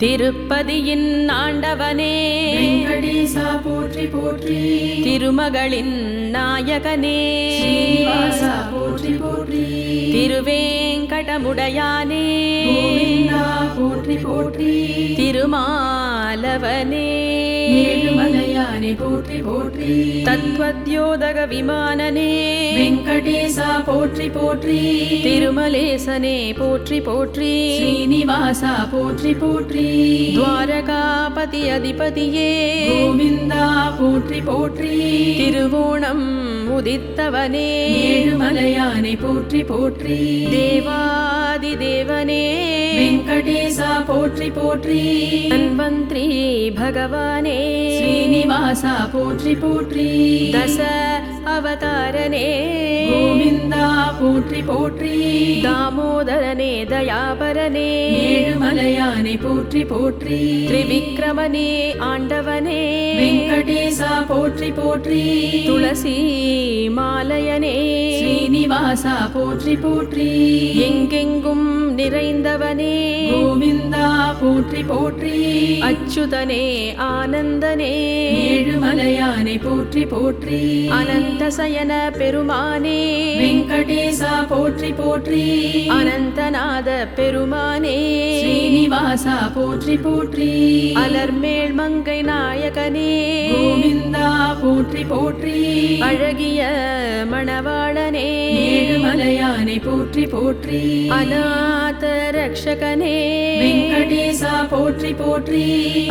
திருப்பதியின் ஆண்டவனே வெங்கடேசா போற்றி போற்றி. திருமகளின் நாயகனே ஸ்ரீனிவாசா போற்றி போற்றி. திருவேங்கடமுடையானே கோவிந்தா போற்றி போற்றி. திருமாலவனே ஏழுமலையானே போற்றி போற்றி. தத்வத்யோதக விமானனே வெங்கடேசா போற்றி போற்றி. திருமலேசனே போற்றி போற்றி. ஸ்ரீனிவாசா போற்றி போற்றி. துவாரகாபதி அதிபதியே கோவிந்தா போற்றி போற்றி. திருவோணம் உதித்தவனே ஏழுமலையானே போற்றி போற்றி. தேவாதி தேவனே வெங்கடேசா போற்றி போற்றி. தன்வந்திரி பகவானே ஸ்ரீனிவாசா போற்றி போற்றி. தச அவதாரனே கோவிந்தா போற்றி போற்றி. தாமோதரனே தயாபரனே ஏழுமலையானே போற்றி போற்றி. திரிவிக்ரமனே ஆண்டவனே வெங்கடேசா போற்றி போற்றி. துளசி மாலையனே ஸ்ரீனிவாசா போற்றி போற்றி. எங்கெங்கும் நிறைந்தவனே கோவிந்தா போற்றி போற்றி. அச்சுதனே ஆனந்தனே ஏழுமலையானே போற்றி போற்றி. அனந்தசயன பெருமானே வெங்கடேசா போற்றி போற்றி. அனந்தநாத பெருமானே ஸ்ரீனிவாசா போற்றி போற்றி. அலர்மேல் மங்கை நாயகனே கோவிந்தா போற்றி போற்றி. அழகிய மணவாளனே ஏழுமலையானே போற்றி போற்றி. அநாத ரக்ஷகனே வெங்கடேசா போற்றி போற்றி.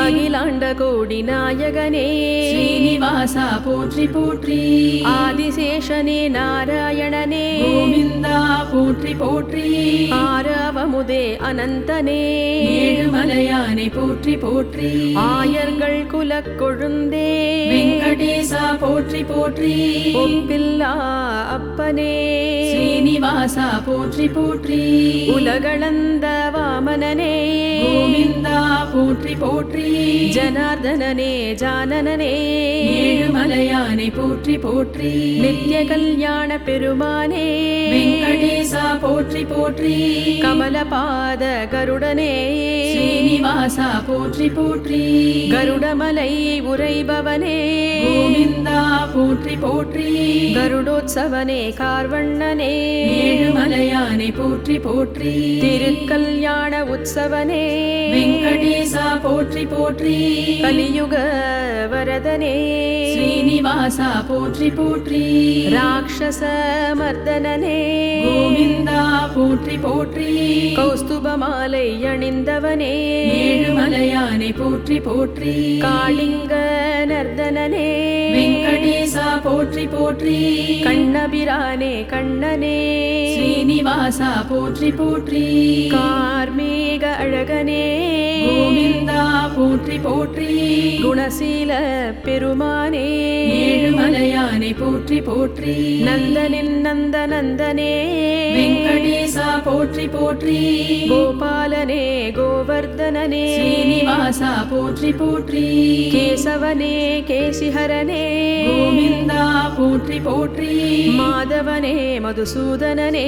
அகிலாண்ட கோடி நாயகனே ஸ்ரீனிவாசா போற்றி போற்றி. ஆதிசேஷனே நாராயணனே கோவிந்தா போற்றி போற்றி. ஆரவமுதே அனந்தனே ஏழுமலையானே போற்றி போற்றி. ஆயர்கள் குலக் கொழுந்தே வெங்கடேசா போற்றி போற்றி. ஒப்பில்லா அப்பனே ஸ்ரீனிவாசா போற்றி போற்றி. உலகளந்த வாமனனே கோவிந்தா போற்றி போற்றி. ஜனார்தனனே ஜானனனே ஏழுமலையானே போற்றி போற்றி. நித்ய கல்யாண பெருமானே வெங்கடேசா போற்றி போற்றி. கமலபாத கருடனே ஸ்ரீனிவாசா போற்றி போற்றி. கருடமலை உரைபவனே கோவிந்தா போற்றி போற்றி. கருடோத்சவனே கார்வண்ணனே ஏழுமலையானே போற்றி போற்றி. திருக்கல்யாண உற்சவனே வெங்கடேசா போற்றி போற்றி. கலியுக வரதனே ஸ்ரீனிவாசா போற்றி போற்றி. ராட்சச மர்தனனே கோவிந்தா போற்றி போற்றி. கௌஸ்துபமாலை அணிந்தவனே ஏழுமலையானே போற்றி போற்றி. காளிங்க நர்தனனே வெங்கடேசா போற்றி போற்றி. கண்ணபிரானே கண்ணனே ஸ்ரீனிவாசா போற்றி போற்றி. கார்மேக அழகனே கோவிந்தா போற்றி போற்றி. குணசீல பெருமானே ஏழுமலையானே போற்றி போற்றி. நந்தனின் நந்தனந்தனே வெங்கடேசா போற்றி போற்றி. கோபாலனே கோவர்தனனே ஸ்ரீனிவாசா போற்றி போற்றி. கேசவனே கேசிஹரனே கோவிந்தா போற்றி போற்றி. மாதவனே மதுசூதனனே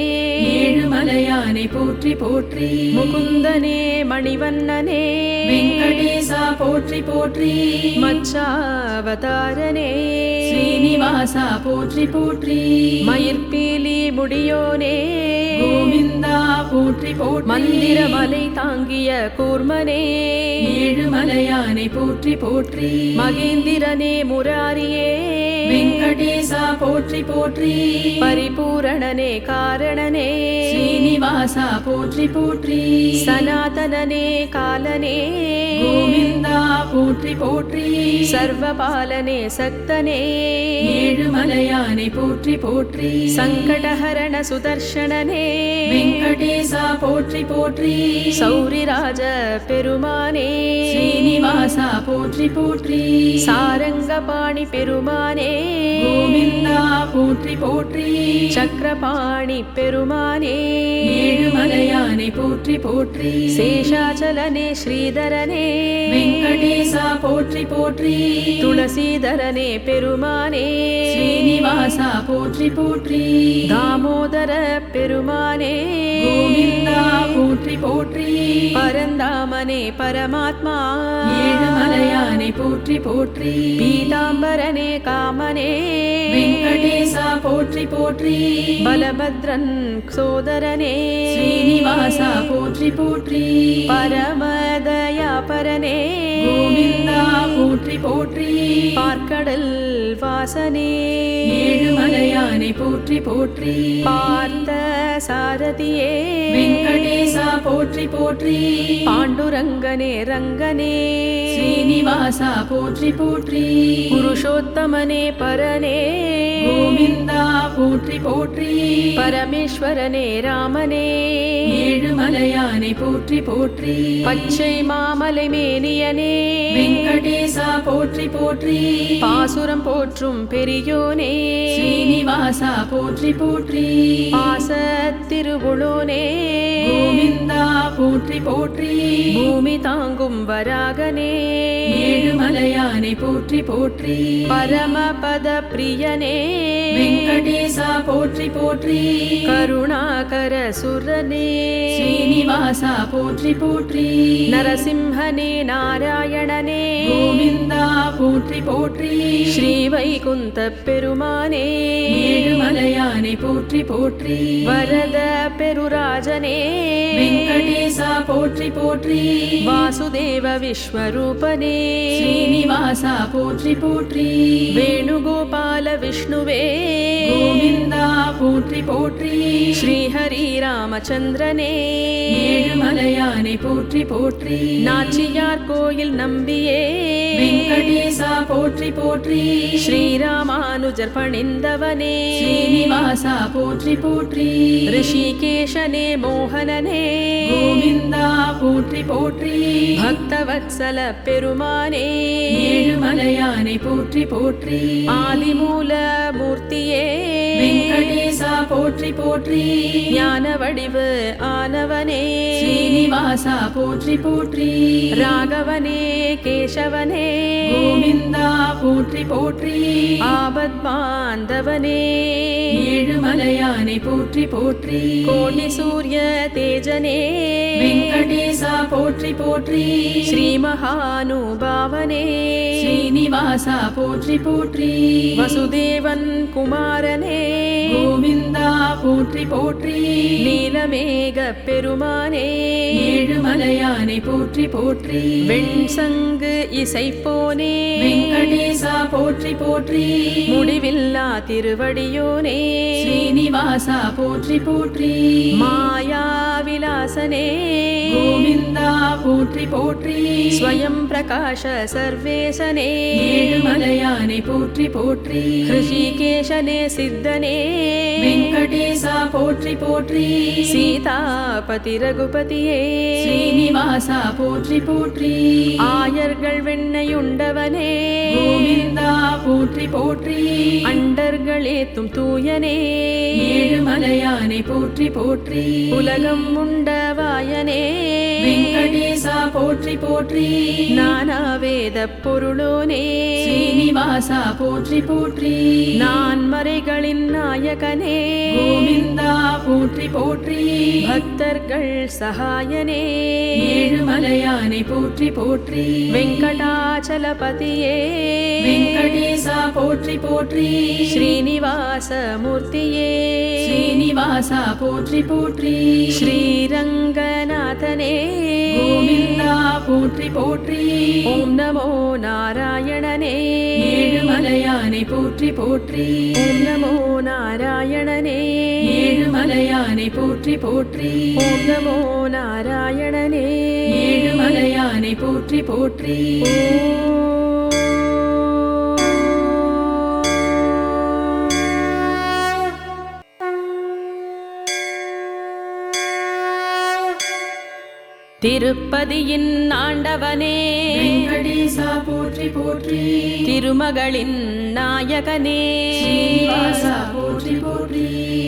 ஏழுமலையானே போற்றி போற்றி. முகுந்தனே மணிவண்ணனே வெங்கடேசா போற்றி போற்றி. மச்சாவதாரனே ஸ்ரீனிவாசா போற்றி போற்றி. மயிர்பீலி முடியோனே கோவிந்தா போற்றி போற்றி. மந்திரமலை தாங்கிய கூர்மனே ஏழுமலையானே போற்றி போற்றி. மகேந்திரனே முராரியே வெங்கடேசா போற்றி போற்றி. பரிபூரணனே காரணனே ஸ்ரீனிவாசா போற்றி போற்றி. சனாதனனே காலனே கோவிந்தா போற்றி போற்றி. சர்வபாலனே சக்தனே ஏழுமலையானே போற்றி போற்றி. சங்கடஹரண சுதர்ஷனனே வெங்கடேசா போற்றி போற்றி. சௌரிராஜ பெருமானே ஸ்ரீனிவாசா போற்றி போற்றி. சாரங்கபாணி பெருமானே கோவிந்தா போற்றி போற்றி. சக்கரபாணி பெருமானே ஏழுமலையானே போற்றி போற்றி. சேஷாச்சலனே ஸ்ரீதரனே வெங்கடேசா போற்றி போற்றி. துளசீதரனே பெருமானே ஸ்ரீனிவாசா போற்றி போற்றி. தாமோதர பெருமானே கோவிந்தா போற்றி போற்றி. போற்றி பரந்தாமனே பரமாத்மா ஏழுமலையானை போற்றி போற்றி பீதாம்பரனே காமனே வெங்கடேசா போற்றி போற்றி பலபத்ரன் சோதரனே ஸ்ரீனிவாசா போற்றி போற்றி பரமதயாபரனே கோவிந்தா போற்றி போற்றி பார்க்கடல் வாசனே ஏழுமலையானை போற்றி போற்றி பார்த்த சாரதியே வெங்கடேசா போற்றி போற்றி பாண்டுரங்கனே ரங்கனே ஸ்ரீனிவாசா போற்றி போற்றி புருஷோத்தமனே பரனே கோவிந்தா போற்றி போற்றி பரமேஸ்வரனே ராமனே ஏழுமலையானை போற்றி போற்றி பச்சை மாமலை மேனியனே வெங்கடேசா போற்றி போற்றி பாசுரம் போற்றும் பெரியோனே ஸ்ரீனிவாசா போற்றி போற்றி பாசத்திருவுளோனே கோவிந்தா போற்றி போற்றி பூமி தாங்கும் வராகனே ஏழுமலையானை போற்றி போற்றி பரமபத பிரியனே வெங்கடேசா போற்றி போற்றி கருணாகர சுரனே ஸ்ரீனிவாசா போற்றி போற்றி நரசிம்ஹனே நாராயணனே கோவிந்தா போற்றி போற்றி ஸ்ரீவைகுந்த பெருமானே ஏழுமலையானை போற்றி போற்றி வரத பெருராஜனே வெங்கடேசா போற்றி போற்றி வாசுதேவ விஸ்வரூபனே ஸ்ரீனிவாசா போற்றி போற்றி வேணுகோபால விஷ்ணுவே கோவிந்தா போற்றி போற்றி ஸ்ரீஹரி ராமச்சந்திரனே ஏழுமலையானை போற்றி போற்றி நாச்சியார் கோயில் நம்பியே வெங்கடேசா போற்றி போற்றி ஸ்ரீராமானுஜர் பணிந்தவனே ஸ்ரீனிவாசா போற்றி போற்றி ரிஷிகேஷனே மோகனனே கோவிந்தா போற்றி போற்றி பக்தவத்சல பெருமானே ஏழுமலையானை போற்றி போற்றி ஆதிமூல மூர்த்தியே வெங்கடேசா போற்றி போற்றி ஞான வடிவு ஆனவனே ஸ்ரீனிவாசா போற்றி போற்றி ராகவனே கேசவனே கோவிந்தா போற்றி போற்றி ஆபத் பாந்தவனே ஏழுமலையானை போற்றி போற்றி கோடி சூரிய தேஜனே வெங்கடேசா போற்றி போற்றி ஸ்ரீ மகானுபாவனே ஸ்ரீனிவாசா போற்றி போற்றி வசுதேவன் குமாரனே கோவிந்தா போற்றி போற்றி நீலமேக பெருமானே ஏழுமலையானை போற்றி போற்றி வெண்சங்கு இசைப்போனே வெங்கடேசா போற்றி போற்றி முடிவில்லா திருவடியோனே ஸ்ரீனிவாசா போற்றி போற்றி மாயா விலாசனே கோவிந்தா போற்றி போற்றி ஸ்வயம் பிரகாஷ சர்வேசனே ஏழுமலையானை போற்றி போற்றி ரிஷிகேஷனே சித்தனே வெங்கடேசா போற்றி போற்றி சீதாபதி ரகுபதியே ஸ்ரீனிவாசா போற்றி போற்றி ஆயர்கள் வெண்ணையுண்டவனே கோவிந்தா போற்றி போற்றி அண்டர்களேத்தும் தூயனே ஏழுமலையானை போற்றி போற்றி உலகம் உண்டவாயனே வெங்கடேசா போற்றி போற்றி நானாவேத பொருளோனே ஸ்ரீனிவாசா போற்றி போற்றி நான் மறைகளின் நாயகனே கோவிந்தா போற்றி போற்றி பக்தர்கள் சகாயனே ஏழுமலையானை போற்றி போற்றி வெங்கடாச்சலபதியே வெங்கடேசா போற்றி போற்றி ஸ்ரீனிவாச மூர்த்தியே ஸ்ரீனிவாசா போற்றி போற்றி ஸ்ரீரங்கநாதனே கோவிந்தா போற்றி போற்றி ஓம் நமோ நாராயணனே ஏழுமலையானை போற்றி போற்றி ஓம் நமோ நாராயணனே ஏழுமலையானை போற்றி போற்றி ஓம் நமோ நாராயணனே ஏழுமலையானை போற்றி போற்றி திருப்பதியின் ஆண்டவனே வெங்கடேசா போற்றி போற்றி திருமகளின் நாயகனே ஸ்ரீனிவாசா போற்றி போற்றி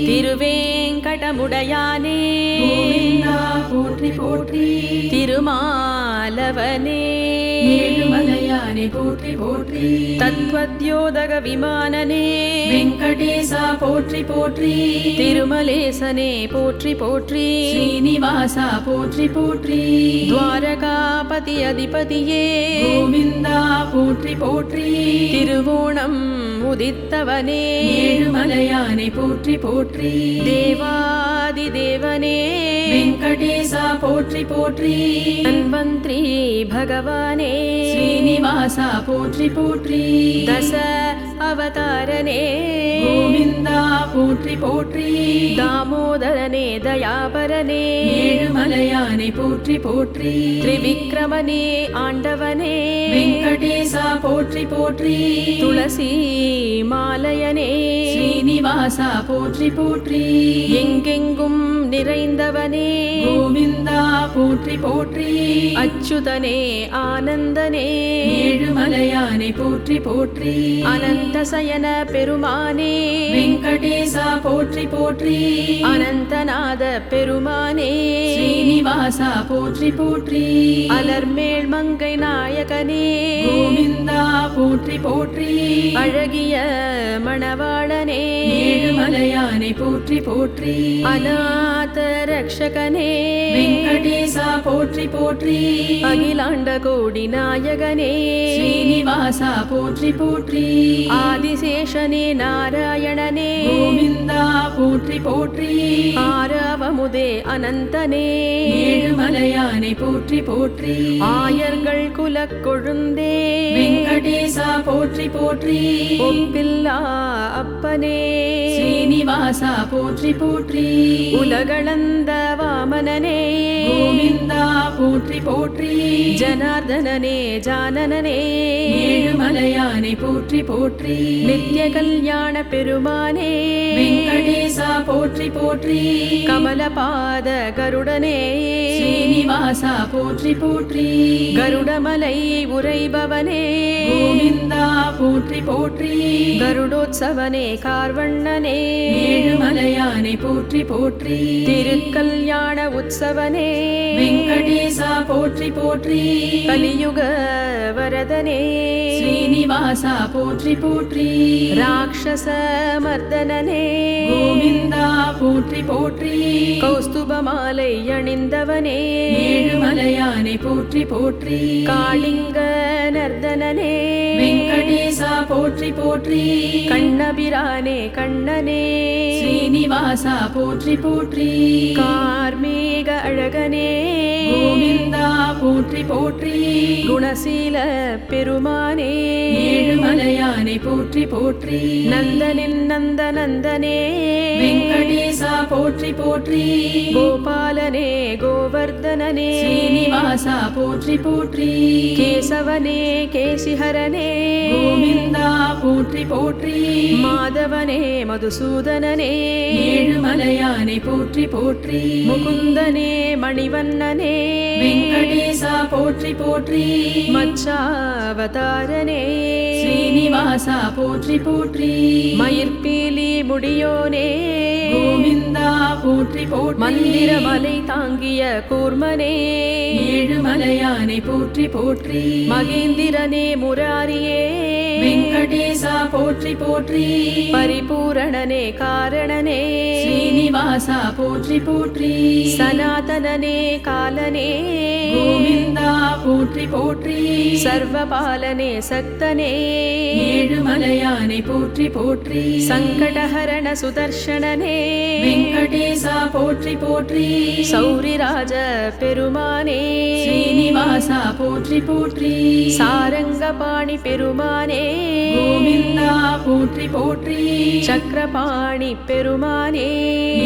திருவேங்கடமலையானே வேடமுடையானே கோவிந்தா போற்றி போற்றி திருமாலவனே ஏழுமலையானே போற்றி போற்றி தத்வத்யோதக விமானனே வெங்கடேசா போற்றி போற்றி திருமலேசனே போற்றி போற்றி ஸ்ரீனிவாசா போற்றி போற்றி துவாரகாபதி அதிபதியே கோவிந்தா போற்றி போற்றி திருவோணம் உதித்தவனே ஏழுமலையானே போற்றி போற்றி தேவாதி தேவனே வெங்கடேசா போற்றி போற்றி தன்வந்திரி பகவானே ஸ்ரீனிவாசா போற்றி போற்றி தச அவதாரனே கோவிந்தா போற்றி போற்றி தாமோதரனே தயாபரனே ஏழுமலையானே போற்றி போற்றி திரிவிக்ரமனே ஆண்டவனே வெங்கடேசா போற்றி போற்றி துளசி மாலயனே ஸ்ரீனிவாசா போற்றி போற்றி எங்கெங்கும் நிறைந்தவனே கோவிந்தா போற்றி போற்றி அச்சுதனே ஆனந்தனே ஏழுமலையானே போற்றி போற்றி அனந்தசயன பெருமானே வெங்கடேசா போற்றி போற்றி அனந்தநாத பெருமானே ஸ்ரீனிவாசா போற்றி போற்றி அலர்மேல் மங்கை நாயகனே கோவிந்தா போற்றி போற்றி அழகிய மணவாளனே ஏழுமலையானே போற்றி போற்றி அநாத ரக்ஷகனே வெங்கடேசா போற்றி போற்றி அகிலாண்ட கோடி நாயகனே ஸ்ரீனிவாசா போற்றி போற்றி ஆதிசேஷனே நாராயணனே கோவிந்தா போற்றி போற்றி ஆரவமுதே அனந்தனே ஏழுமலையானே போற்றி போற்றி ஆயர்கள் குலக் கொழுந்தே வெங்கடேசா போற்றி போற்றி ஒப்பில்லா அப்பனே ஸ்ரீனிவாசா போற்றி போற்றி உலகளந்த வாமனனே கோவிந்தா போற்றி போற்றி ஜனார்தனனே ஜானனனே ஏழுமலையானே போற்றி போற்றி நித்ய கல்யாண பெருமானே வெங்கடேசா போற்றி போற்றி கமலபாத கருடனே ஸ்ரீனிவாசா போற்றி போற்றி கருடமலை உரைபவனே கோவிந்தா போற்றி போற்றி கருடோத்சவனே கார்வண்ணனே ஏழுமலையானே போற்றி போற்றி திருக்கல்யாண உற்சவனே வெங்கடேசா போற்றி போற்றி கலியுக வரதனே ஸ்ரீனிவாசா போற்றி போற்றி ராட்சச மர்தனனே கோவிந்தா போற்றி போற்றி கௌஸ்துபமாலை அணிந்தவனே ஏழுமலையானே போற்றி போற்றி காளிங்க நர்தனனே வெங்கடேசா போற்றி போற்றி கண்ணபிரானே கண்ணனே ஸ்ரீனிவாசா போற்றி போற்றி கார்மேக அழகனே கோவிந்தா போற்றி போற்றி குணசீல பெருமானே ஏழுமலையானே போற்றி போற்றி நந்தனின் நந்தனந்தனே வெங்கடேசா போற்றி போற்றி கோபாலனே கோவர்தனனே ஸ்ரீனிவாசா போற்றி போற்றி கேசவனே கேசிஹரனே கோவிந்தா போற்றி போற்றி மாதவனே மதுசூதனனே ஏழுமலையானே போற்றி போற்றி முகுந்தனே மணிவண்ணனே வெங்கடேசா போற்றி போற்றி மச்சாவதாரனே ஸ்ரீனிவாசா போற்றி போற்றி மயிர்பீலி முடியோனே கோவிந்தா போற்றி போற்றி மந்திரமலை தாங்கிய கூர்மனே ஏழுமலையானே போற்றி போற்றி மகேந்திரனே முராரியே வெங்கடேசா போற்றி போற்றி பரிபூரணனே காரணனே ஸ்ரீனிவாசா போற்றி போற்றி சனாதனனே காலனே கோவிந்தா போற்றி போற்றி சர்வபாலனே சக்தனே ஏழுமலையானே போற்றி போற்றி சங்கடஹரண சுதர்ஷனனே வெங்கடேசா போற்றி போற்றி சௌரிராஜ பெருமானே ஸ்ரீனிவாசா போற்றி போற்றி சாரங்கபாணி பெருமானே கோவிந்தா போற்றி போற்றி சக்கரபாணி பெருமானே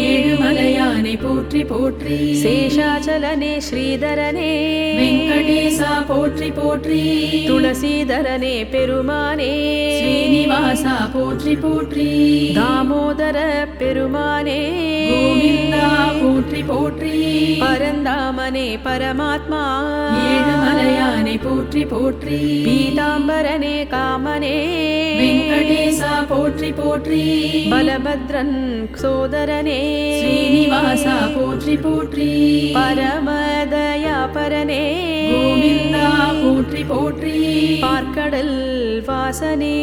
ஏழுமலையானே போற்றி போற்றி சேஷாச்சலனே ஸ்ரீதரனே வெங்கடேசா போற்றி போற்றி துளசீதரனே பெருமானே ஸ்ரீனிவாசா போற்றி போற்றி தாமோதர பெருமானே கோவிந்தா போற்றி போற்றி பரந்தாமனே பரமாத்மா ஏழுமலையானே போற்றி போற்றி பீதாம்பரனே காமனே வெங்கடேசா போற்றி போற்றி பலபத்ரன் சோதரனே ஸ்ரீனிவாசா ஸ்ரீனிவாசா போற்றி போற்றி பரமதயாபரனே கோவிந்தா போற்றி போற்றி பார்க்கடல் வாசனே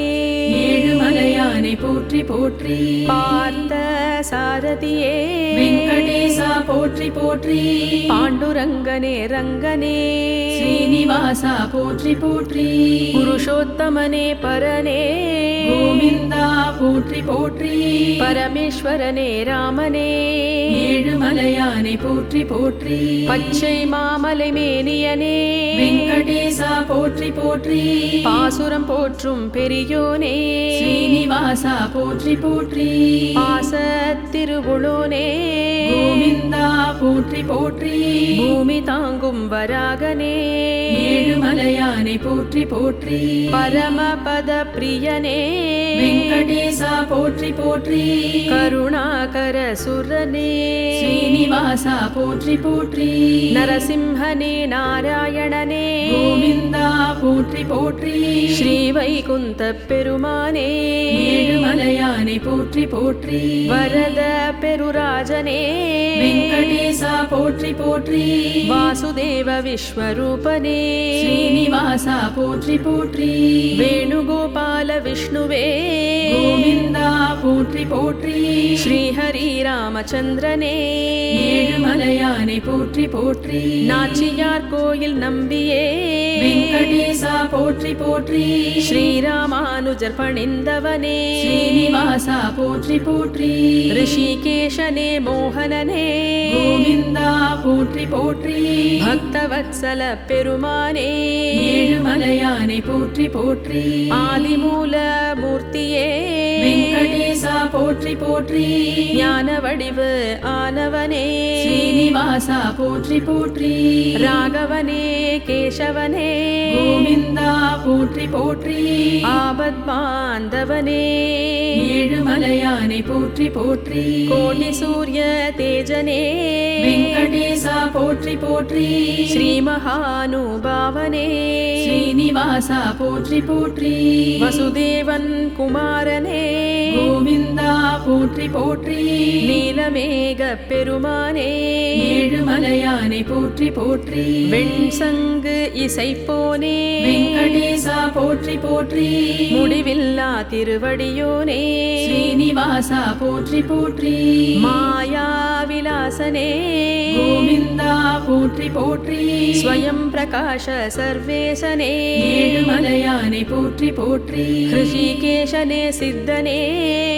ஏழுமலையானை போற்றி போற்றி பார்த்த சாரதியே வெங்கடேசா போற்றி போற்றி பாண்டுரங்கனே ரங்கனே ஸ்ரீனிவாசா போற்றி போற்றி புருஷோத்தமனே பரனே கோவிந்தா போற்றி போற்றி பரமேஸ்வரனே ராமனே ஏழுமலையானை போற்றி போற்றி பச்சை மாமலை மேனியனே வெங்கடேசா போற்றி போற்றி பாசுரம் போற்றும் பெரியோனே ஸ்ரீனிவாசா போற்றி போற்றி பாசத்திருவுளோனே கோவிந்தா போற்றி போற்றி பூமி தாங்கும் வராகனே ஏழுமலையானை போற்றி போற்றி பரமபத பிரியனே வெங்கடேசா போற்றி போற்றி கருணாகர சுரனே ஸ்ரீனிவாசா போற்றி போற்றி நரசிம்ஹனே நாராயணனே கோவிந்தா போற்றி போற்றி ஸ்ரீ வைகுந்த பெருமானே ஏழுமலையானை போற்றி போற்றி வரத பெருராஜனே வெங்கடேசா போற்றி போற்றி வாசுதேவ விஸ்வரூபனே ஸ்ரீனிவாசா போற்றி போற்றி வேணுகோபால விஷ்ணுவே கோவிந்தா போற்றி போற்றி ஸ்ரீஹரி ராமச்சந்திரனே ஏழுமலையானை போற்றி போற்றி நாச்சியார் கோயில் நம்பியே வெங்கடேசா போற்றி போற்றி ஸ்ரீராமானுஜர் பணிந்தவனே ஸ்ரீனிவாசா போற்றி போற்றி ரிஷிகேஷனே மோகனனே கோவிந்தா போற்றி போற்றி பக்தவத்சல பெருமானே ஏழுமலையானை போற்றி போற்றி ஆதிமூல மூர்த்தியே வெங்கடேசா போற்றி போற்றி ஞான வடிவு ஆனவனே ஸ்ரீனிவாசா போற்றி போற்றி ராகவனே கேசவனே கோவிந்தா போற்றி போற்றி ஆபத் பாந்தவனே ஏழுமலையானை போற்றி போற்றி கோடி சூரிய தேஜனே வெங்கடேசா போற்றி போற்றி ஸ்ரீ மகானுபாவனே ஸ்ரீனிவாசா போற்றி போற்றி வசுதேவன் குமாரனே கோவிந்தா போற்றி போற்றி நீலமேக பெருமானே ஏழுமலையானை போற்றி போற்றி வெண்சங்கு இசைப்போனே வெங்கடேசா போற்றி போற்றி முடிவில்லா திருவடியோனே ஸ்ரீனிவாசா போற்றி போற்றி மாயா விலாசனே கோவிந்தா போற்றி போற்றி ஸ்வயம் பிரகாஷ சர்வேசனே ஏழுமலையானை போற்றி போற்றி ரிஷிகேஷனே சித்தனே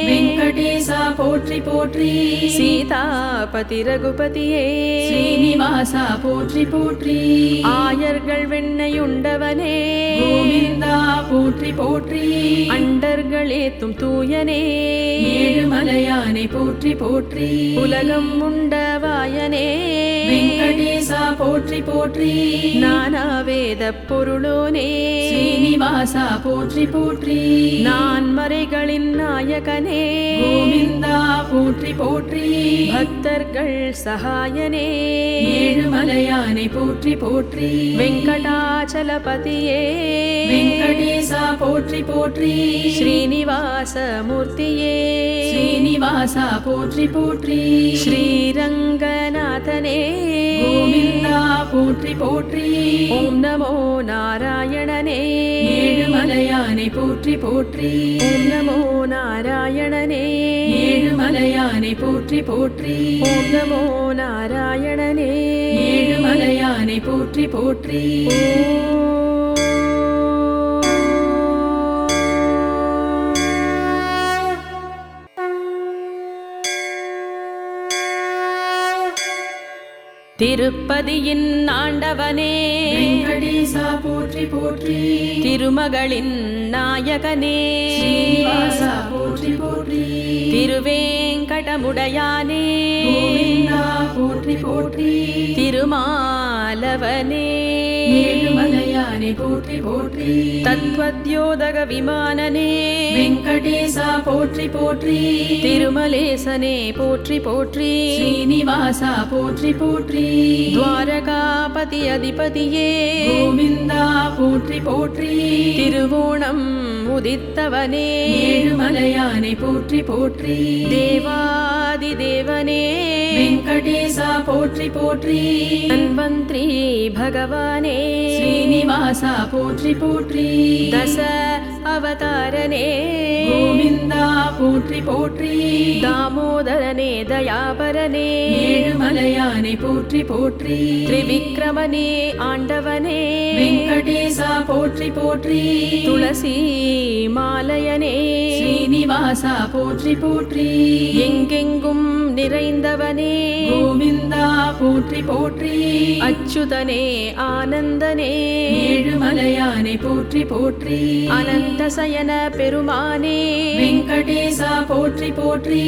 வெங்கடேசா போற்றி போற்றி சீதாபதி ரகுபதியே ஸ்ரீனிவாசா போற்றி போற்றி ஆயர்கள் வெண்ணையுண்டவனே கோவிந்தா போற்றி போற்றி அண்டர்களேத்தும் தூயனே ஏழுமலையானை போற்றி போற்றி உலகம் உண்டவாயனே வெங்கடேசா போற்றி போற்றி நானாவேத பொருளோனே ஸ்ரீனிவாசா போற்றி போற்றி நான் மறைகளின் நாயகனே கோவிந்தா போற்றி போற்றி பக்தர்கள் சகாயனே ஏழுமலையானை போற்றி போற்றி வெங்கடாச்சலபதியே வெங்கடேசா போற்றி போற்றி ஸ்ரீனிவாச மூர்த்தியே ஸ்ரீனிவாசா போற்றி போற்றி ஸ்ரீரங்கநாதனே கோவிந்தா போற்றி போற்றி ஓம் நமோ நாராயணனே ஏழுமலையானை போற்றி போற்றி ஓம் நமோ நாராயணனே ஏழுமலையானை போற்றி போற்றி ஓம் நமோ நாராயணனே ஏழுமலையானை போற்றி போற்றி திருப்பதியின் ஆண்டவனே வெங்கடேசா போற்றி போற்றி திருமகளின் நாயகனே ஸ்ரீனிவாசா போற்றி போற்றி திருவேங்கடமுடையானே கோவிந்தா போற்றி போற்றி திருமாலவனே ஏழுமலையானை போற்றி போற்றி தத்வத்யோதக விமானனே வெங்கடேசா போற்றி போற்றி திருமலேசனே போற்றி போற்றி ஸ்ரீனிவாசா போற்றி போற்றி துவாரகாபதி அதிபதியே கோவிந்தா போற்றி போற்றி திருவோணம் உதித்தவனே ஏழுமலையானை போற்றி போற்றி தேவாதி ஆதிதேவனே வெங்கடேசா போற்றி போற்றி தன்வந்திரி பகவானே ஸ்ரீனிவாசா போற்றி போற்றி தச அவதாரனே கோவிந்தா போற்றி போற்றி தாமோதரனே தயாபரனே ஏழுமலையானை போற்றி போற்றி திரிவிக்ரமனே ஆண்டவனே வெங்கடேசா போற்றி போற்றி துளசி மாலயனே ஸ்ரீனிவாசா போற்றி போற்றி எங்கெங்கும் நிறைந்தவனே கோவிந்தா போற்றி போற்றி அச்சுதனே ஆனந்தனே ஏழுமலையானை போற்றி போற்றி அனந்தசயன பெருமானே வெங்கடேசா போற்றி போற்றி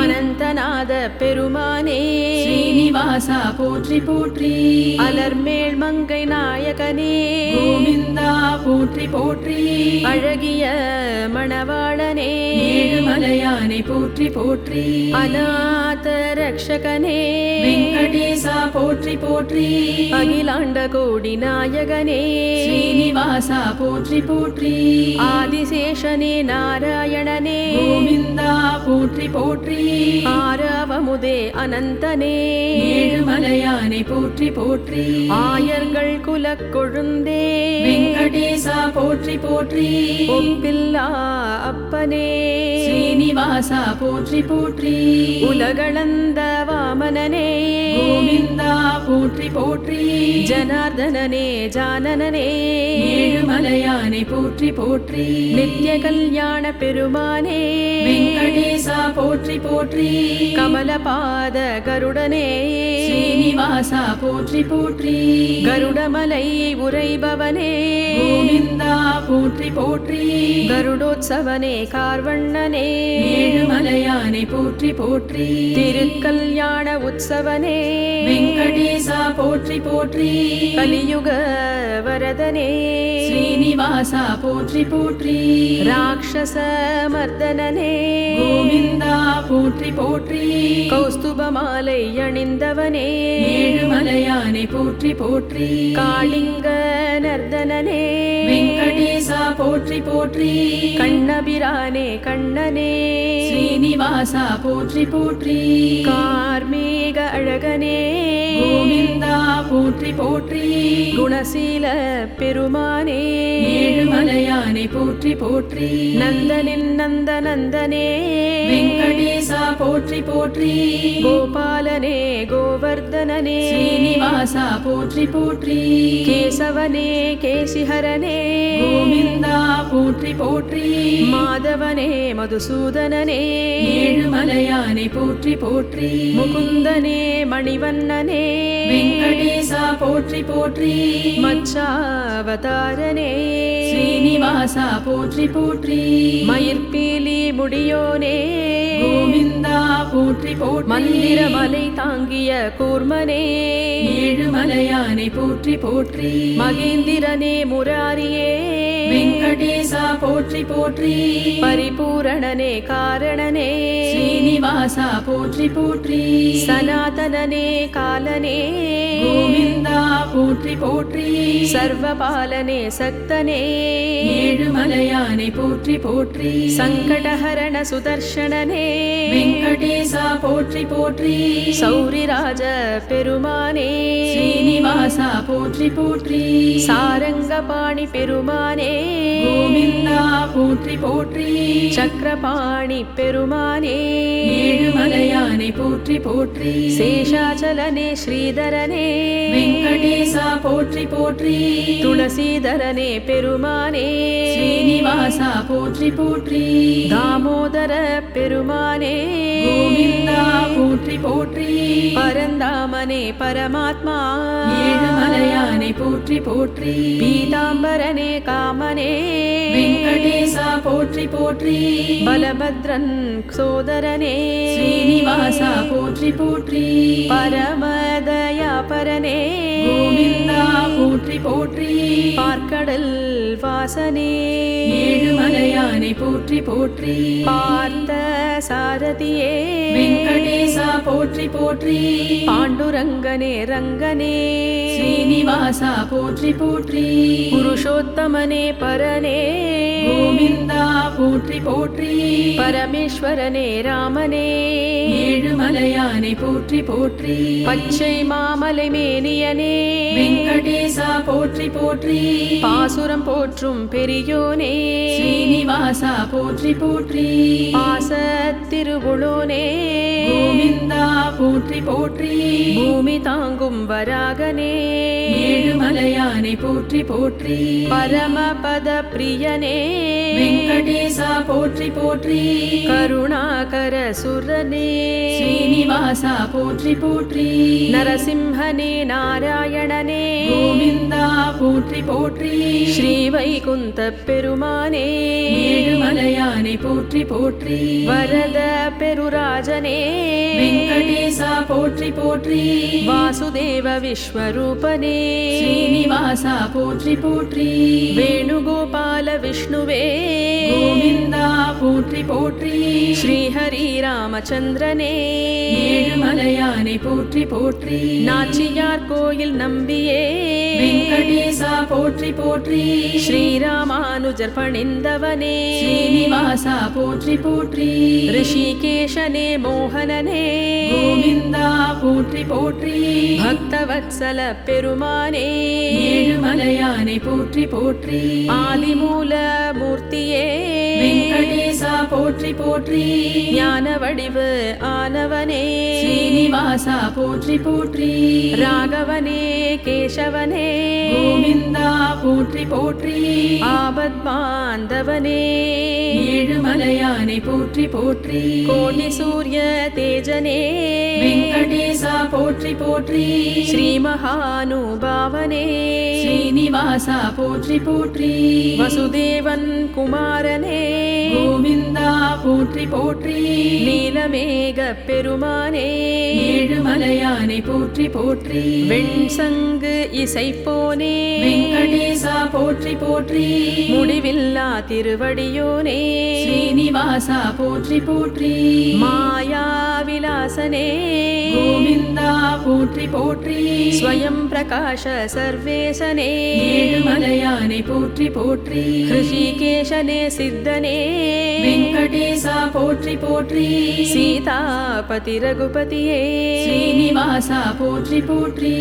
அனந்தநாத பெருமானே ஸ்ரீனிவாசா போற்றி போற்றி அலர்மேல் மங்கை நாயகனே கோவிந்தா போற்றி போற்றி அழகிய மணவாளனே ஏழுமலையானை போற்றி போற்றி அநாத ரக்ஷகனே வெங்கடேசா போற்றி போற்றி அகிலாண்ட கோடி நாயகனே ஸ்ரீனிவாசா போற்றி போற்றி ஆதிசேஷனே நாராயணனே கோவிந்தா போற்றி போற்றி ஆரவமுதே அனந்தனே ஏழுமலையானை போற்றி போற்றி ஆயர்கள் குலக் கொழுந்தே வெங்கடேசா போற்றி போற்றி ஒப்பில்லா அப்பனே ஸ்ரீனிவாசா போற்றி போற்றி உலகளந்த வாமனனே கோவிந்தா போற்றி போற்றி ஜனார்தனனே ஜானனனே ஏழுமலையானை போற்றி போற்றி நித்ய கல்யாண பெருமானே வெங்கடேசா போற்றி போற்றி கமலபாத கருடனே ஸ்ரீனிவாசா போற்றி போற்றி கருடமலை உரைபவனே கோவிந்தா போற்றி போற்றி கருடோத்சவனே கார்வண்ணனே ஏழுமலையானை போற்றி போற்றி திருக்கல்யாண உற்சவனே வெங்கடேசா போற்றி போற்றி கலியுக வரதனே ஸ்ரீனிவாசா போற்றி போற்றி ராட்சச மர்தனனே கோவிந்தா போற்றி போற்றி கௌஸ்துபமாலை அணிந்தவனே ஏழுமலையானை போற்றி போற்றி காளிங்க நர்தனனே வெங்கடேசா போற்றி போற்றி கண்ணபிரானே கண்ணனே ஸ்ரீனிவாசா போற்றி போற்றி கார்மேக அழகனே கோவிந்தா போற்றி போற்றி குணசீல பெருமானே ஏழுமலையானை போற்றி போற்றி நந்தனின் நந்தனந்தனே வெங்கடேசா போற்றி போற்றி கோபாலனே கோவர்தனனே ஸ்ரீனிவாசா போற்றி போற்றி கேசவனே கேசிஹரனே கோவிந்தா போற்றி போற்றி மாதவனே மதுசூதனனே ஏழுமலையானை போற்றி போற்றி முகுந்தனே மணிவண்ணனே வெங்கடேசா போற்றி போற்றி மச்சாவதாரனே ஸ்ரீனிவாசா போற்றி போற்றி மயிர்பீலி முடியோனே கோவிந்தா போற்றி போற்றி மந்திரமலை தாங்கிய கூர்மனே ஏழுமலையானை போற்றி போற்றி மகேந்திரனே முராரியே வெங்கடேசா போற்றி போற்றி பரிபூரணனே காரணனே ஸ்ரீனிவாசா போற்றி போற்றி சனாதனனே காலனே கோவிந்தா போற்றி போற்றி சர்வபாலனே சக்தனே ஏழுமலையானை போற்றி போற்றி சங்கடஹரண சுதர்ஷனனே வெங்கடேசா போற்றி போற்றி சௌரிராஜ பெருமானே ஸ்ரீனிவாசா போற்றி போற்றி சாரங்கபாணி பெருமானே கோவிந்தா போற்றி போற்றி சக்கரபாணி பெருமானே ஏழுமலையானை போற்றி போற்றி சேஷாச்சலனே ஸ்ரீதரனே வெங்கடேசா போற்றி போற்றி துளசீதரனே பெருமானே ஸ்ரீனிவாசா போற்றி போற்றி தாமோதர பெருமானே கோவிந்தா போற்றி போற்றி பரந்தாமனே பரமாத்மா ஏழுமலையானை போற்றி போற்றி பீதாம்பரனே காமனே வெங்கடேசா போற்றி போற்றி பலபத்ரன் சோதரனே ஸ்ரீனிவாசா போற்றி போற்றி பரமதயாபரனே கோவிந்தா போற்றி போற்றி போற்றி பார்க்கடல் வாசனே ஏழுமலையானை போற்றி போற்றி பார்த்த சாரதியே வெங்கடேசா போற்றி போற்றி பாண்டுரங்கனே ரங்கனே ஸ்ரீனிவாசா போற்றி போற்றி புருஷோத்தமனே பரனே கோவிந்தா போற்றி போற்றி பரமேஸ்வரனே ராமனே ஏழுமலையானை போற்றி போற்றி பச்சை மாமலை மேனியனே வெங்கடேசா போற்றி போற்றி பாசுரம் போற்றும் பெரியோனே ஸ்ரீனிவாசா போற்றி போற்றி பாச திருவுளோனே கோவிந்தா போற்றி போற்றி பூமி தாங்கும் வராகனே ஏழுமலையானை போற்றி போற்றி பரமபத பிரியனே வெங்கடேசா போற்றி போற்றி கருணாகர சுரனே ஸ்ரீனிவாசா போற்றி போற்றி நரசிம்ஹனே நாராயணனே கோவிந்தா போற்றி போற்றி ஸ்ரீவைகுந்த பெருமானே ஏழுமலையானை போற்றி போற்றி வரத பெருராஜனே வெங்கடேசா போற்றி போற்றி வாசுதேவ விஸ்வரூபனே ஸ்ரீனிவாசா போற்றி போற்றி வேணுகோபால விஷ்ணுவே கோவிந்தா போற்றி போற்றி ஸ்ரீஹரி ராமச்சந்திரனே ஏழுமலையானை போற்றி போற்றி நாச்சியார் கோயில் நம்பியே வெங்கடேசா போற்றி போற்றி ஸ்ரீராமானுஜர் பணிந்தவனே ஸ்ரீனிவாசா போற்றி போற்றி ரிஷிகேஷனே மோகனனே கோவிந்தா போற்றி போற்றி பக்தவத்சல பெருமானே ஏழுமலையானை போற்றி போற்றி ஆதிமூல மூர்த்தியே வெங்கடேசா போற்றி போற்றி ஞான வடிவு ஆனவனே ஸ்ரீனிவாசா போற்றி போற்றி ராகவனே கேசவனே கோவிந்தா போற்றி போற்றி ஆபத் பாந்தவனே ஏழுமலையானை போற்றி போற்றி கோடி சூரிய தேஜனே வெங்கடேசா போற்றி போற்றி ஸ்ரீ மகானுபாவனே ஸ்ரீனிவாசா போற்றி போற்றி வசுதேவன் குமாரனே கோவிந்தா போற்றி போற்றி நீலமேக பெருமானே ஏழுமலையானை போற்றி போற்றி வெண்சங்கு இசைப்போனே வெங்கடேசா போற்றி போற்றி முடிவில்லா திருவடியோனே ஸ்ரீனிவாசா போற்றி போற்றி மாயா விலாசனே கோவிந்தா போற்றி போற்றி ஸ்வயம் பிரகாஷ சர்வேசனே ஏழுமலையானை போற்றி போற்றி ரிஷிகேஷனே சித்தனே வெங்கடேசா போற்றி போற்றி சீதாபதி ரகுபதியே ஸ்ரீனிவாசா போற்றி போற்றி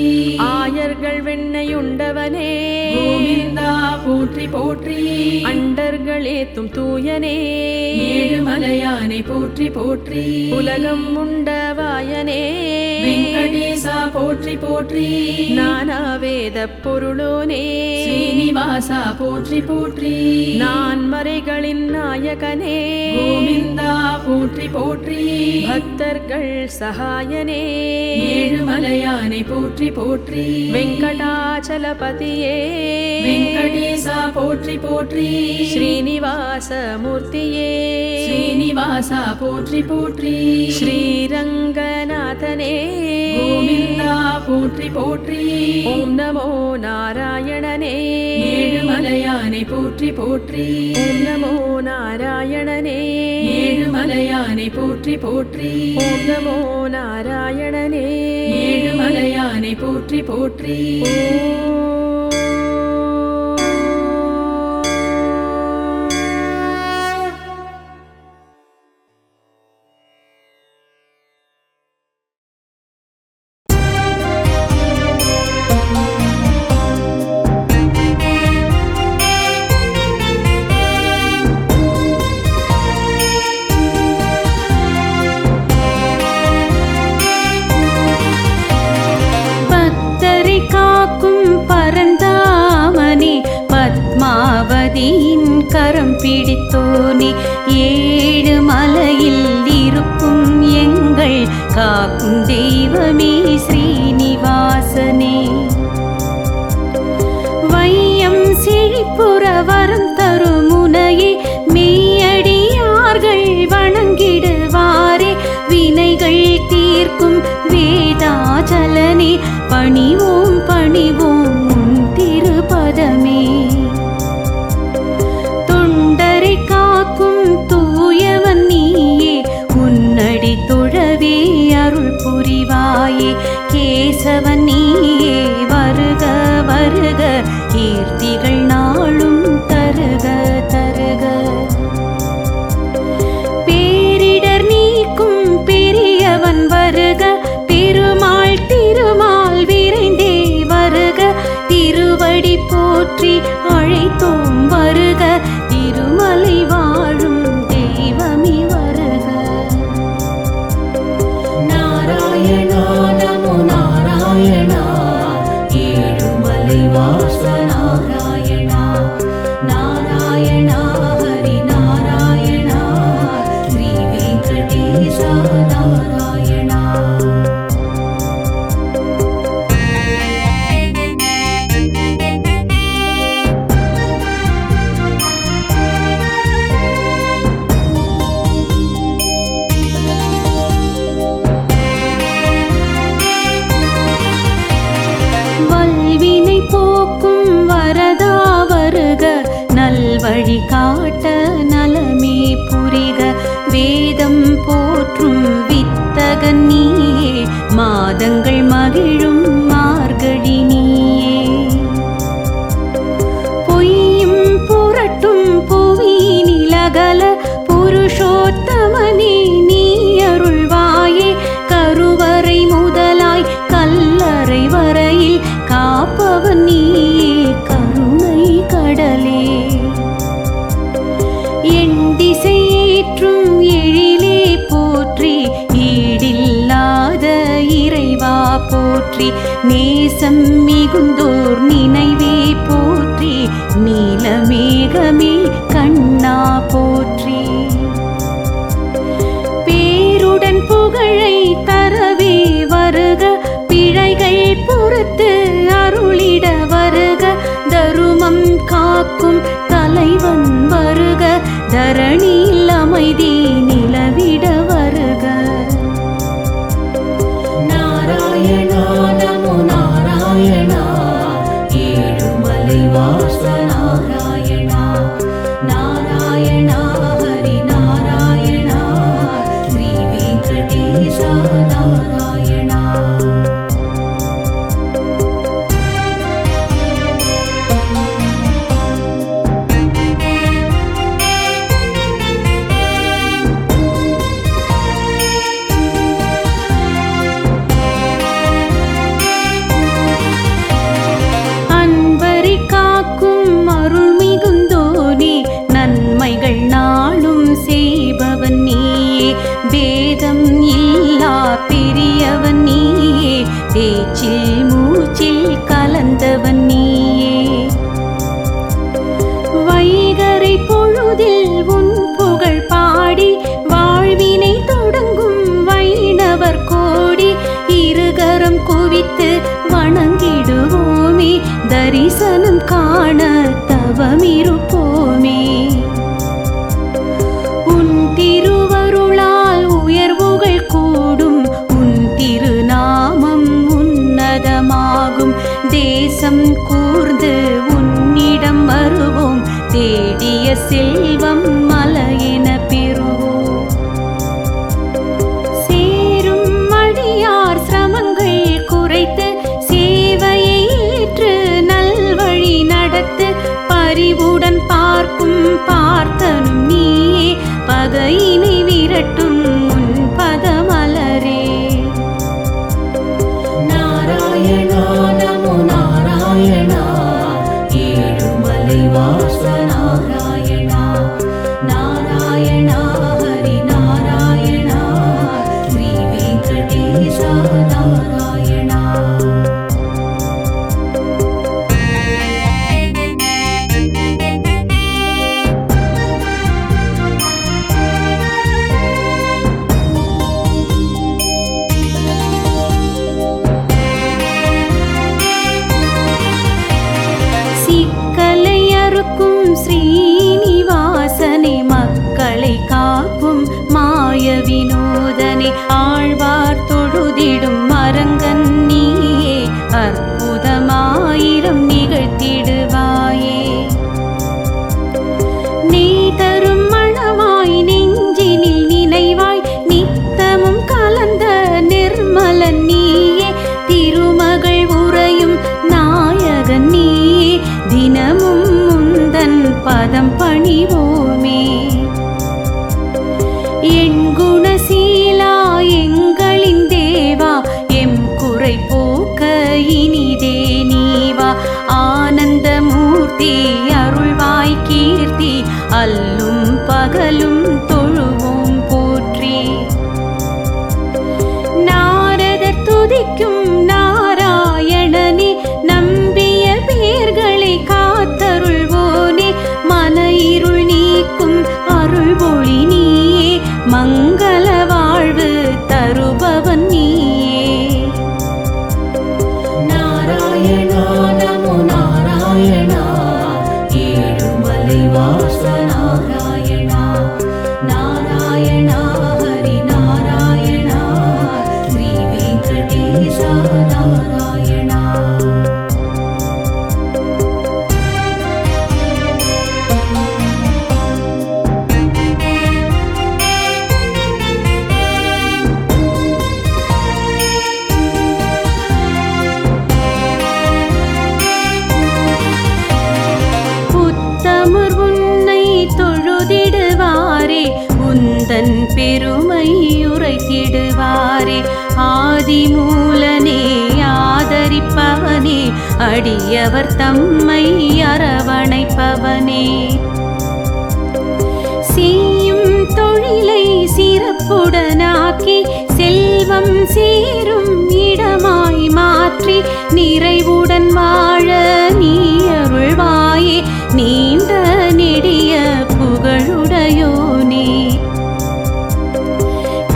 ஆயர்கள் வெண்ணையுண்டவனே கோவிந்தா போற்றி போற்றி அண்டர்களேத்தும் தூயனே ஏழுமலையானை போற்றி போற்றி உலகம் உண்டவாயனே வெங்கடேசா போற்றி போற்றி நானாவேத பொருளோனே ஸ்ரீனிவாசா போற்றி போற்றி நான் மறைகளின் நாயகனே கோவிந்தா போற்றி போற்றி பக்தர்கள் சகாயனே ஏழுமலையானை போற்றி போற்றி வெங்கடாச்சலபதியே வெங்கடேசா போற்றி போற்றி ஸ்ரீனிவாச மூர்த்தியே ஸ்ரீனிவாசா போற்றி போற்றி ஸ்ரீரங்கநாதனே கோவிந்தா போற்றி போற்றி ஓம் நமோ நாராயணனே ஏழுமலையானை போற்றி போற்றி ஓம் நமோ நாராயணனே ஏழுமலையானை போற்றி போற்றி ஓம் நமோ நாராயணனே ஏழுமலையானை போற்றி போற்றி கரம் பிடித்தோனே ஏழு மலையில் இருக்கும் எங்கள் காக்கும் தெய்வமே ஸ்ரீனிவாசனே வையம் செழிப்புற வரம் தரும் முனையே மெய்யடியார்கள் வணங்கிடுவாரே வினைகள் தீர்க்கும் வேதாச்சலனே பணிவோம் பணிவோம் உன் திரு சரணமே. தொண்டரை காக்கும் தூயவன் நீயே, உன்னடி தொழவே அருள் புரிவாயே. கேசவன் நீயே வருக வருக, கீர்த்திகள் நாளும் தருக தருக. பேரிடர் நீக்கும் பெரியவன் வருக, திருமால் திருமால் விரைந்தே வருக. திருவடி போற்றி அழைத்தோம் வருக, திருமலை வாழும் தெய்வமே வருக. நாராயணா நமோ நாராயணா, ஏழுமலை வாச நாராயணா. நாராயணா ஹரி நாராயணா, ஸ்ரீ வெங்கடேச நாராயணா. வல்வினை போக்கும் வரதா வருக, நல்வழி காட்ட நலமே புரிக. வேதம் போற்றும் வித்தகன் நீயே, மாதங்கள் மகிழும் மார்கழி நீயே. பொய்யும் புரட்டும் புவியினிலகல, புருஷோத்தமனே நீ அருள்வாயே. கருவறை முதலாய் கல்லறை வரையில் காப்பவன் நீயே, கருணை கடலே. என் திசையேற்றும் எழிலே போற்றி, ஈடில்லாத இறைவா போற்றி. நேசம் மிகுந்தோர் நினைவே போற்றி, நீலமேகமே கண்ணா போற்றி. பேருடன் புகழை தரவே வருக, பிழைகள் பொறுத்து அருளிட வருக. தருமம் காக்கும் தலைவன் வருக, தரணியில் அமைதி நிலவிட வருக. நாராயணா நமோ நாராயணா, ஏழுமலை வாச நாராயணா. நாராயணா ஹரி நாராயணா, ஸ்ரீ வெங்கடேச நாராயணா. அன்பரை காக்கும் அருள் மிகுந்தோனே, நன்மைகள் நாளும் செய்பவன் நீயே. வேதம் இல்லா பெரியவன் நீயே, பேச்சில் மூச்சில் கலந்தவன் நீயே. வைகரை பொழுதில் உன் புகழ் பாடி, வாழ்வினை தொடங்கும் வைணவர் கோடி. இருகரம் குவித்து வணங்கிடுவோமே, தரிசனம் காண தவமிருப்போமே. உன் திருவருளால் உயர்வுகள் கூடும், உன் திருநாமம் உன்னதமாகும். தேசம் கூர்ந்து உன்னிடம் வருவோம், தேடிய செல்வம் மலையென பெறுவோம். சேரும் அடியார் சிரமங்கள் குறைத்து, சேவையை ஏற்று நல்வழி நடத்து. பரிவுடன் பார்க்கும் பார்த்தனும் நீயே, பகையினை விரட்டும் உன் பதமலரே. நாராயணா நமோ நாராயணா, ஏழுமலை வாச நாராயணா. நாராயணா ஹரி நாராயணா, ஸ்ரீ வெங்கடேச நாராயணா. சிக்கலை அறுக்கும் ஸ்ரீனிவாசனே, மக்களை காக்கும் மாய வினோதனே. ஆழ்வார் தொழுதிடும் மரங்கன் நீயே, அற்புதமாயிரம் நிகழ்த்திடுவாய். பாதம் பணிவோமே. என் குணசீலா எங்களின் தேவா, எம் குறை போக்க இனிதே நீவா. ஆனந்த மூர்த்தி அருள்வாய் கீர்த்தி, அல்லும் பகலும் தொழுவோம் போற்றி. நாரதர் துதிக்கும் நாராயணனே, நம்பிய பேர்களை காத்தருள்வோனே. மன இருள் நீக்கும் அருள்வொளி நீயே, மங்கள வாழ்வு தருபவன் நீயே. நாராயணா நமோ நாராயணா, ஏழுமலை வாச நாராயணா. நாராயணா ஹரி நாராயணா, ஸ்ரீ வெங்கடேச நாராயணா. உத்தமர் உன்னை தொழுதிடுவாரே, உந்தன் பெருமை உரைத்திடுவாரே. ஆதிமூலனே ஆதரிப்பவனே, அடியவர் தம்மை அரவணைப்பவனே. செய்யும் தொழிலை சிறப்புடனாக்கி, செல்வம் சேரும் இடமாய் மாற்றி, நிறைவுடன் வாழ நீ அருள்வாயே. நீண்ட நெடிய புகழுடையோனே,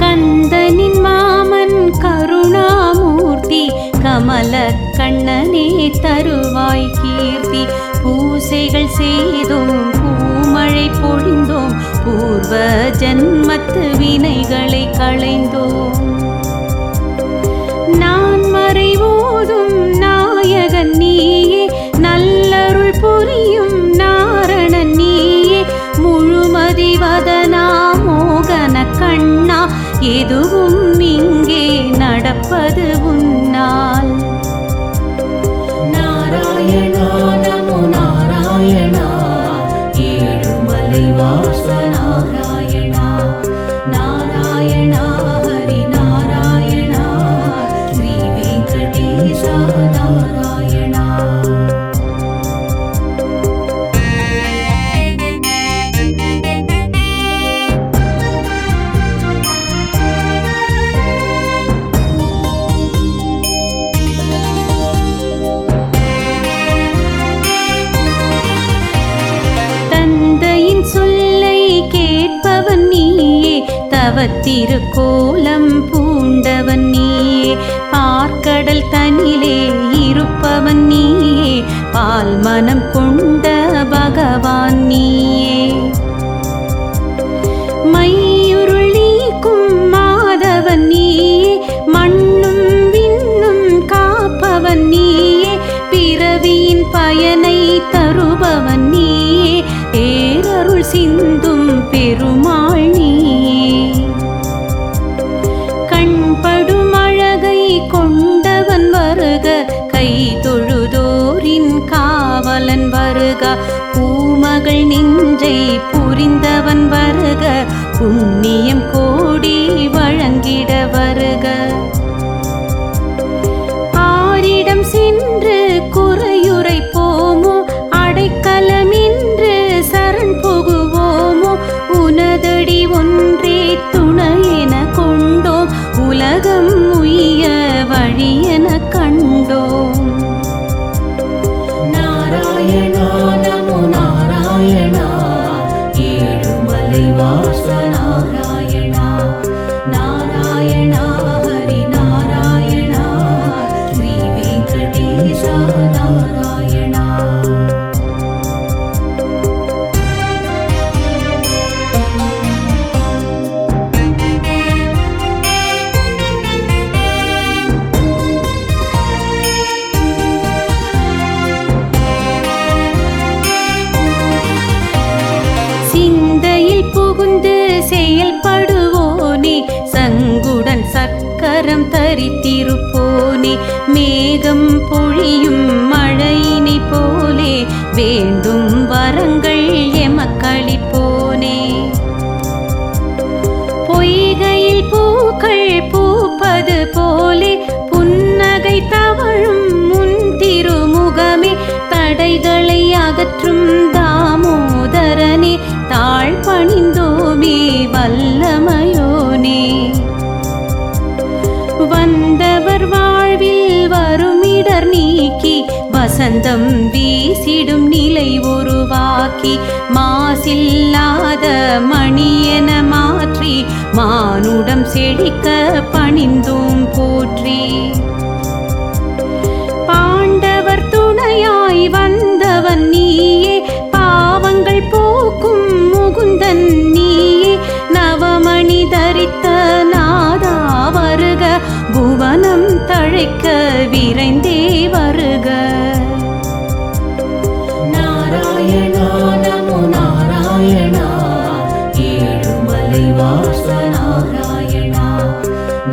கந்தனின் மாமன் கருணாமூர்த்தி, கமல கண்ணனே தருவாய் கீர்த்தி. பூசைகள் செய்தோம் பூமழை பொழிந்தோம், பூர்வ ஜன்மத்து வினைகளை களைந்தோம். நான் மறைவோதும் நாயகன் நீயே, நல்லருள் புரியும் நாரணன் நீயே. முழுமதி வதனா மோகன கண்ணா, எதுவும் இங்கே நடப்பது உன்னால். நாராயணா நமோ நாராயணா, ஏழுமலை வாச நாராயணா. நாராயணா ஹரி நாராயணா, ஸ்ரீ வெங்கடேச நாராயணா. தந்தையின் சொல்லை கேட்பவன் நீயே, தவத்திருக்கோலம் பூண்டவன் நீயே. பார்க்கடல் தனிலே இருப்பவன் நீயே, பால் மனம் கொண்ட பகவான் நீயே. மையுருள் நீக்கும் மாதவன் நீயே, மண்ணும் விண்ணும் காப்பவன் நீயே. பிறவியின் பயனை தருபவன் நீயே, பேரருள் சிந்தும் பெருமாள் நீயே. கண்படும் அழகை கொண்டவன் வருக, கை தொழுதோரின் காவலன் வருக. பூமகள் நெஞ்சை புரிந்தவன் வருக, புண்ணியம் கோடி வழங்கிட வருக. ஆரிடம் சென்று குறையுரைப்போமோ, அடைக்கலமின்று சரண் புகுவோமோ. உனதடி ஒன்றே துணையென கொண்டோம், உலகம் உய்ய வழியென கண்டோம். நாராயணா நமோ நாராயணா, ஏழுமலை வாச நாராயணா. நாராயணா ஹரி நாராயணா, ஸ்ரீ வெங்கடேச நாராயணா. செயல்படுவோனே, சங்குடன் சக்கரம் தரித்திருப்போனே. மேகம் பொழியும் மழையினை போலே வேண்டும் வரங்கள் வசந்தம் வீசிடும் நிலை உருவாக்கி மாசில்லாத மணியென மாற்றி மானுடம் செழிக்க பணிந்தோம் போற்றி. பாண்டவர் துணையாய் வந்தவன் நீயே, பாவங்கள் போக்கும் முகுந்தன் நீயே, நவமணி தரித்த நாதா வருக, புவனம் தழைக்க விரைந்தே வருக. நாராயணா நமோ நாராயணா, ஏழுமலை வாச நாராயணா,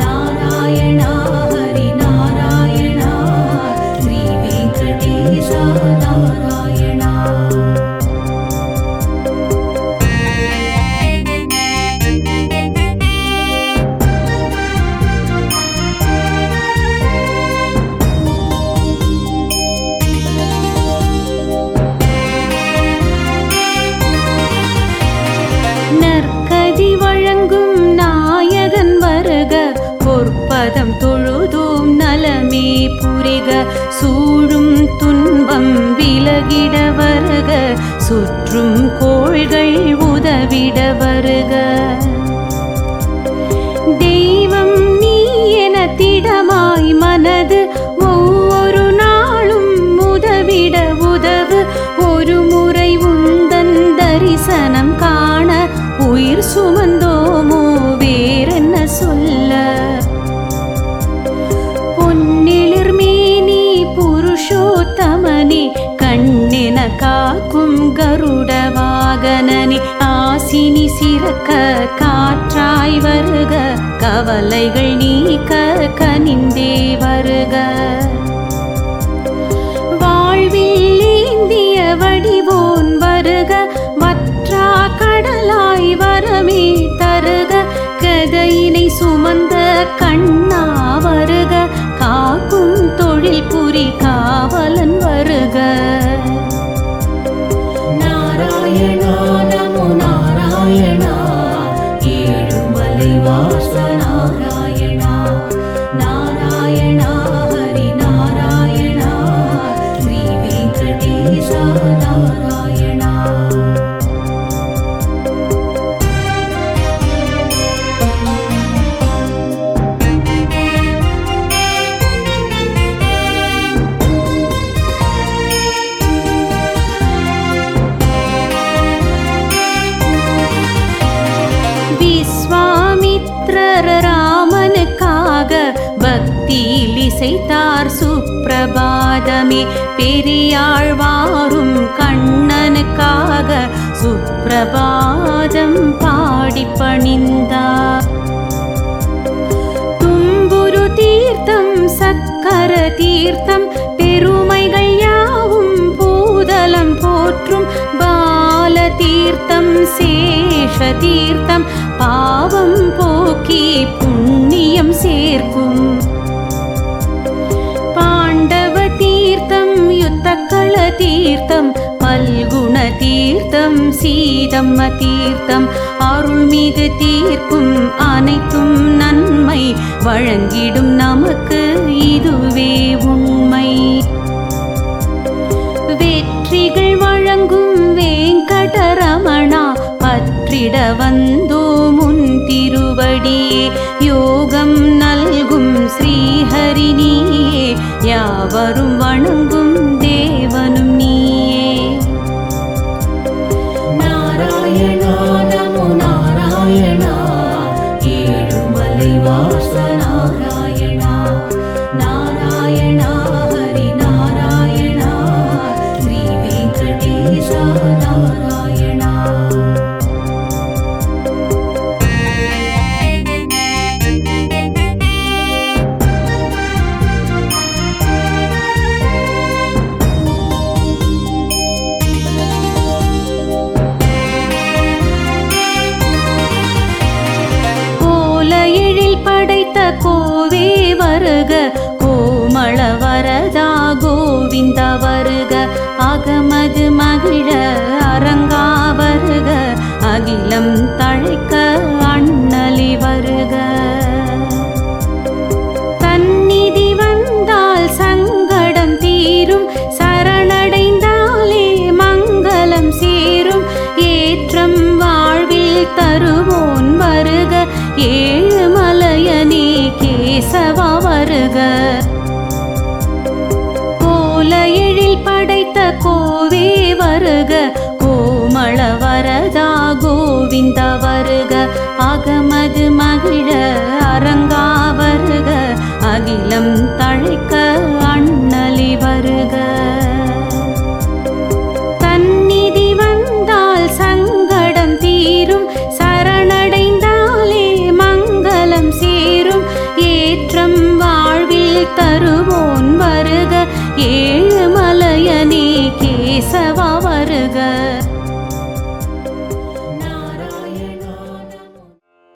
நாராயணா ஹரி நாராயணா, ஸ்ரீ வெங்கடேச நாராயணா. நற்கதி வழங்கும் நாயகன் வருக, பொற்பதம் தொழுதோம் நலமே புரிக, சூழும் துன்பம் விலகிட வருக, சுற்றும் கோள்கள் உதவிட வருக. தெய்வம் நீ என திடமாய் மனது ஒவ்வொரு நாளும் உதவிட உதவு, ஒரு முறை உந்தன் தரிசனம் காண உயிர் சுமந்தோமோ வேறென்ன சொல்ல. பொன்னிளிர் மேனி புருஷோத்தமனே, கண்ணென காக்கும் கருட வாகனனே, ஆசினி சிறக்க காற்றாய் வருக, கவலைகள் நீக்க கனிந்தே வருக. வாழ்வில் ஏந்திய வடிவோன் வருக, வற்றா கடலாய் வரமே தருக, கதையினை சுமந்த கண்ணா வருக, காக்கும் தொழில் புரி காவலன் வருக. நாராயணா நமோ நாராயணா, ஏழுமலை வாச நாராயணா, நாராயணா ஹரி நாராயணா, ஸ்ரீ வெங்கடேச நாராயணா. விஸ்வாமித்ரர் ராமனுக்காக பக்தியில் இசைத்தார் சுப்பிரபாதமே, பெரியாழ்வாரும் கண்ணனுக்காக சுப்பிரபாதம் பாடி பணிந்தார். தும்புரு தீர்த்தம் சக்கர தீர்த்தம் பெருமைகள் யாவும் பூதலம் போற்றும், பால தீர்த்தம் சேஷ தீர்த்தம் பாவம் போக்கி புண்ணியம் சேர்க்கும். பாண்டவ தீர்த்தம் யுத்தக்கள தீர்த்தம் பல்குண தீர்த்தம் சீதம்ம தீர்த்தம் அருள்மிகு தீர்க்கும் அனைத்தும் நன்மை வழங்கிடும் நமக்கு இதுவே உண்மை. வெற்றிகள் வழங்கும் வேங்கடரமணா, பற்றிட வந்தோ முன் திருவடியே, யோகம் நல்கும் ஸ்ரீஹரி நீயே, யாவரும் வணங்கும் தேவனும் நீயே. நாராயணா நமோ நாராயணா, ஏழுமலை வாச நாராயணா, நாராயணா ஹரி நாராயணா, ஸ்ரீ வெங்கடேச நாராயணா. கோவே வருக, கோமள வரதா கோவிந்த வருக, அகமது மகிழ அரங்கா வருக, அகிலம் தழைக்க அண்ணலி வருக. தன்னிதி வந்தால் சங்கடம் தீரும், கோவே வருக கோமள வரதா கோவிந்தா வருக அகமது மகிழ அரங்கா வருக அகிலம் தழைக்க அண்ணலி வருக தன்னிதி வந்தால் சங்கடம் தீரும் சரணடைந்தாலே மங்களம் சேரும் ஏற்றம் வாழ்வில் தருவோன் வருக ஏழுமலையனே கேசவா வருக